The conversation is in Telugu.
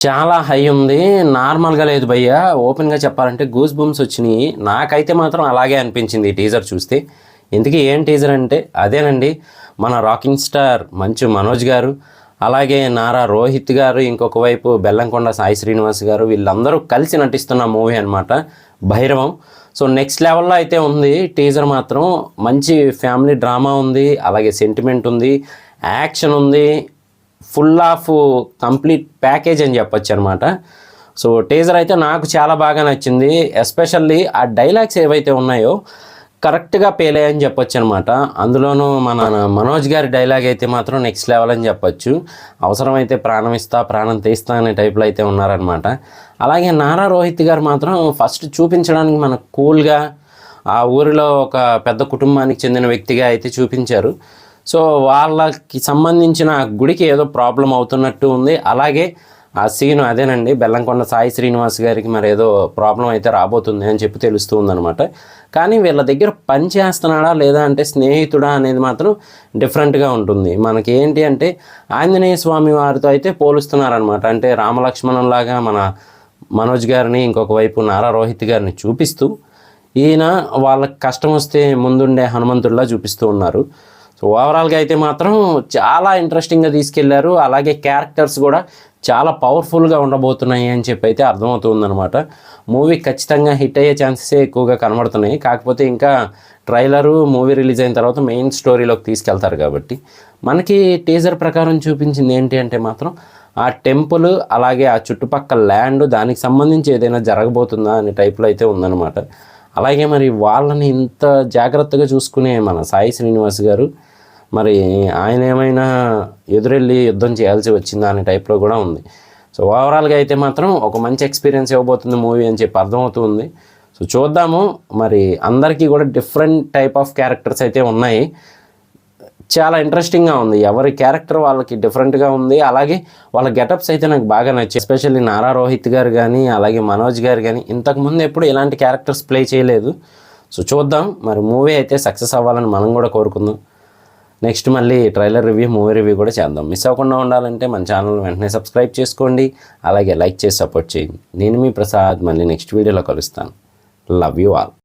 చాలా హై ఉంది. నార్మల్‌గా లేదు భయ్యా. ఓపెన్‌గా చెప్పాలంటే గూస్ బంప్స్ వచ్చినియి. నాకైతే మాత్రం అలాగే అనిపించింది ఈ టీజర్ చూస్తే. ఇంతకీ ఏం టీజర్ అంటే అదేనండి మన రాకింగ్ స్టార్ మంచు మనోజ్ గారు, అలాగే నారా రోహిత్ గారు, ఇంకొక వైపు బెల్లంకొండ సాయి శ్రీనివాస్ గారు వీళ్ళందరూ కలిసి నటిస్తున్న మూవీ అనమాట 'భైరవం'. సో నెక్స్ట్ లెవెల్‌లో అయితే ఉంది టీజర్ మాత్రం. మంచి ఫ్యామిలీ డ్రామా ఉంది, అలాగే సెంటిమెంట్ ఉంది, యాక్షన్ ఉంది. ఫుల్ ఆఫ్ కంప్లీట్ ప్యాకేజ్ అని చెప్పొచ్చు అనమాట. సో టీజర్ అయితే నాకు చాలా బాగా నచ్చింది. ఎస్పెషల్లీ ఆ డైలాగ్స్ ఏవైతే ఉన్నాయో కరెక్ట్గా పేలే అని చెప్పొచ్చు అనమాట. అందులోనూ మన మనోజ్ గారి డైలాగ్ అయితే మాత్రం నెక్స్ట్ లెవెల్ అని చెప్పొచ్చు. అవసరమైతే ప్రాణం ఇస్తా ప్రాణం తీస్తా అనే టైప్లో అయితే ఉన్నారనమాట. అలాగే నారా రోహిత్ గారు మాత్రం ఫస్ట్ చూపించడానికి మనకు కూల్గా ఆ ఊరిలో ఒక పెద్ద కుటుంబానికి చెందిన వ్యక్తిగా అయితే చూపించారు. సో వాళ్ళకి సంబంధించిన గుడికి ఏదో ప్రాబ్లం అవుతున్నట్టు ఉంది. అలాగే ఆ సీను అదేనండి బెల్లంకొండ సాయి శ్రీనివాస్ గారికి మరి ఏదో ప్రాబ్లం అయితే రాబోతుంది అని చెప్పి తెలుస్తూ ఉందన్నమాట. కానీ వీళ్ళ దగ్గర పని చేస్తున్నాడా లేదా అంటే స్నేహితుడా అనేది మాత్రం డిఫరెంట్గా ఉంటుంది. మనకి ఏంటి అంటే ఆంజనేయ స్వామి వారితో అయితే పోలుస్తున్నారనమాట. అంటే రామలక్ష్మణంలాగా మన మనోజ్ గారిని, ఇంకొక వైపు నారా రోహిత్ గారిని చూపిస్తూ ఈయన వాళ్ళకి కష్టం వస్తే ముందుండే హనుమంతుడిలా చూపిస్తూ ఉన్నారు. సో ఓవరాల్గా అయితే మాత్రం చాలా ఇంట్రెస్టింగ్గా తీసుకెళ్లారు. అలాగే క్యారెక్టర్స్ కూడా చాలా పవర్ఫుల్గా ఉండబోతున్నాయి అని చెప్పి అయితే అర్థమవుతుందన్నమాట. మూవీ ఖచ్చితంగా హిట్ అయ్యే ఛాన్సెసే ఎక్కువగా కనబడుతున్నాయి. కాకపోతే ఇంకా ట్రైలరు మూవీ రిలీజ్ అయిన తర్వాత మెయిన్ స్టోరీలోకి తీసుకెళ్తారు కాబట్టి మనకి టీజర్ ప్రకారం చూపించింది ఏంటి అంటే మాత్రం ఆ టెంపుల్, అలాగే ఆ చుట్టుపక్కల ల్యాండ్, దానికి సంబంధించి ఏదైనా జరగబోతుందా అనే టైప్లో అయితే ఉందన్నమాట. అలాగే మరి వాళ్ళని ఇంత జాగ్రత్తగా చూసుకునే మన సాయి శ్రీనివాస్ గారు మరి ఆయన ఏమైనా ఎదురెళ్ళి యుద్ధం చేయాల్సి వచ్చిందా అనే టైప్లో కూడా ఉంది. సో ఓవరాల్గా అయితే మాత్రం ఒక మంచి ఎక్స్పీరియన్స్ ఇవ్వబోతుంది మూవీ అని చెప్పి అర్థమవుతుంది. సో చూద్దాము. మరి అందరికీ కూడా డిఫరెంట్ టైప్ ఆఫ్ క్యారెక్టర్స్ అయితే ఉన్నాయి. చాలా ఇంట్రెస్టింగ్గా ఉంది. ఎవరి క్యారెక్టర్ వాళ్ళకి డిఫరెంట్గా ఉంది. అలాగే వాళ్ళ గెటప్స్ అయితే నాకు బాగా నచ్చాయి. ఎస్పెషల్లీ నారా రోహిత్ గారు కానీ, అలాగే మనోజ్ గారు కానీ ఇంతకుముందు ఎప్పుడు ఇలాంటి క్యారెక్టర్స్ ప్లే చేయలేదు. సో చూద్దాం. మరి మూవీ అయితే సక్సెస్ అవ్వాలని మనం కూడా కోరుకుందాం. నెక్స్ట్ మళ్ళీ ట్రైలర్ రివ్యూ, మూవీ రివ్యూ కూడా చేద్దాం. మిస్ అవ్వకుండా ఉండాలంటే మన ఛానల్ వెంటనే సబ్స్క్రైబ్ చేసుకోండి, అలాగే లైక్ చేసి సపోర్ట్ చేయండి. నేను మీ ప్రసాద్. మళ్ళీ నెక్స్ట్ వీడియోలో కలుస్తాను. Love you all.